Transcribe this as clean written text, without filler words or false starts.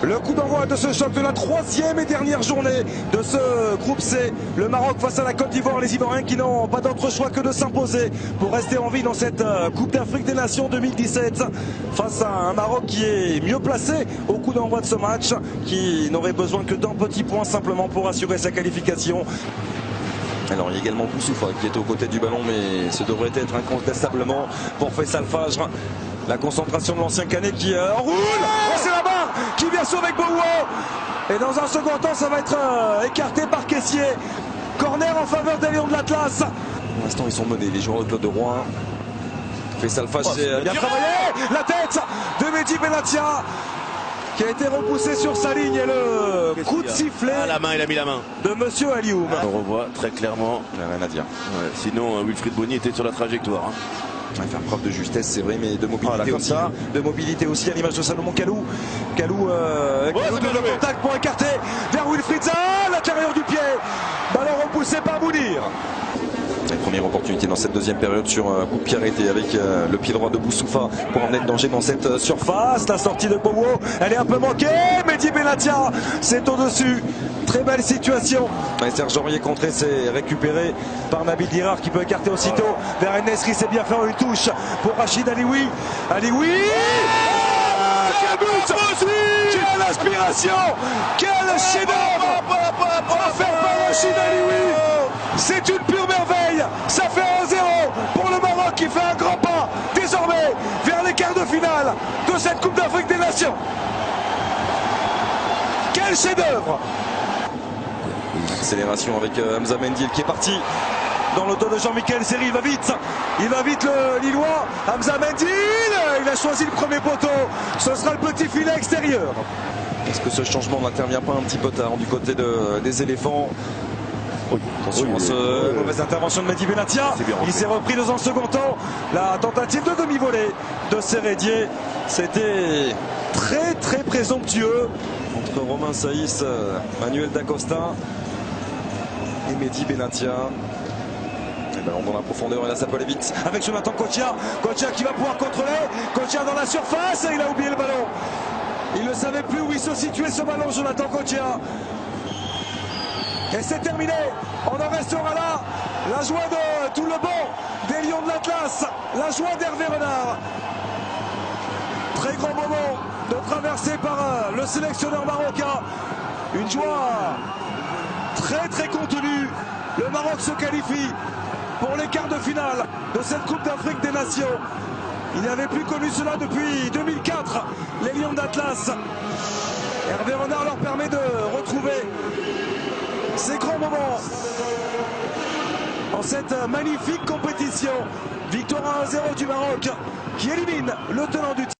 Le coup d'envoi de ce choc de la troisième et dernière journée de ce groupe C. Le Maroc face à la Côte d'Ivoire, les Ivoiriens qui n'ont pas d'autre choix que de s'imposer pour rester en vie dans cette Coupe d'Afrique des Nations 2017 face à un Maroc qui est mieux placé au coup d'envoi de ce match, qui n'aurait besoin que d'un petit point simplement pour assurer sa qualification. Alors il y a également Boussoufa qui est aux côtés du ballon, mais ce devrait être incontestablement pour Faisal Fajr. La concentration de l'ancien Canet qui roule. Oh, c'est la barre qui vient sauver Bowo. Et dans un second temps, ça va être écarté par Caissier. Corner en faveur des Lions de l'Atlas. Pour l'instant, ils sont menés, les joueurs de Claude de Rouen. Faisal Fajr bien travaillé. La tête de Mehdi Benatia qui a été repoussé sur sa ligne, et le coup de sifflet la main, il a mis la main de Monsieur Alioum. On revoit très clairement. Il n'a rien à dire. Ouais, sinon, Wilfried Bony était sur la trajectoire. Il va faire preuve de justesse, c'est vrai, mais de mobilité aussi. De mobilité aussi à l'image de Salomon Kalou. Kalou le contact pour écarter vers Wilfried Zaha, l'intérieur du pied. Ballon repoussé par Mounir. La première opportunité dans cette deuxième période sur un coup de pied arrêté avec le pied droit de Boussoufa pour emmener le danger dans cette surface. La sortie de Bowo, elle est un peu manquée. Mehdi Benatia, c'est au-dessus. Très belle situation. Et Serge Aurier contré, c'est récupéré par Nabil Dirar qui peut écarter aussitôt vers Nesri. C'est bien fait, une touche pour Rachid Alioui. Alioui, quel but! Quelle inspiration! Quel chef-d'œuvre offert par Rachid Alioui! C'est une pure merveille. Ça fait 1-0 pour le Maroc qui fait un grand pas désormais vers les quarts de finale de cette Coupe d'Afrique des Nations. Quel chef-d'œuvre! Accélération avec Hamza Mendil qui est parti dans le dos de Jean-Michel Seri. Il va vite le Lillois. Hamza Mendil, il a choisi le premier poteau. Ce sera le petit filet extérieur. Est-ce que ce changement n'intervient pas un petit peu tard du côté des éléphants? Oui, attention à cette mauvaise intervention de Mehdi Benatia. Il s'est repris dans un second temps. La tentative de demi-volée de Sérédier, c'était très présomptueux entre Romain Saïs, Manuel Dacosta et Mehdi Benatia. Et ballon dans la profondeur, et là ça peut aller vite avec Jonathan Kotia. Kotia qui va pouvoir contrôler. Kotia dans la surface et il a oublié le ballon. Il ne savait plus où il se situait ce ballon, Jonathan Kotia. Et c'est terminé. On en restera là. La joie de tout le banc des Lions de l'Atlas. La joie d'Hervé Renard. Très grand moment de traversée par le sélectionneur marocain. Une joie très contenue. Le Maroc se qualifie pour les quarts de finale de cette Coupe d'Afrique des Nations. Il n'avait plus connu cela depuis 2004. Les Lions d'Atlas. Hervé Renard leur permet de retrouver ces grands moments en cette magnifique compétition. Victoire 1-0 du Maroc qui élimine le tenant du titre.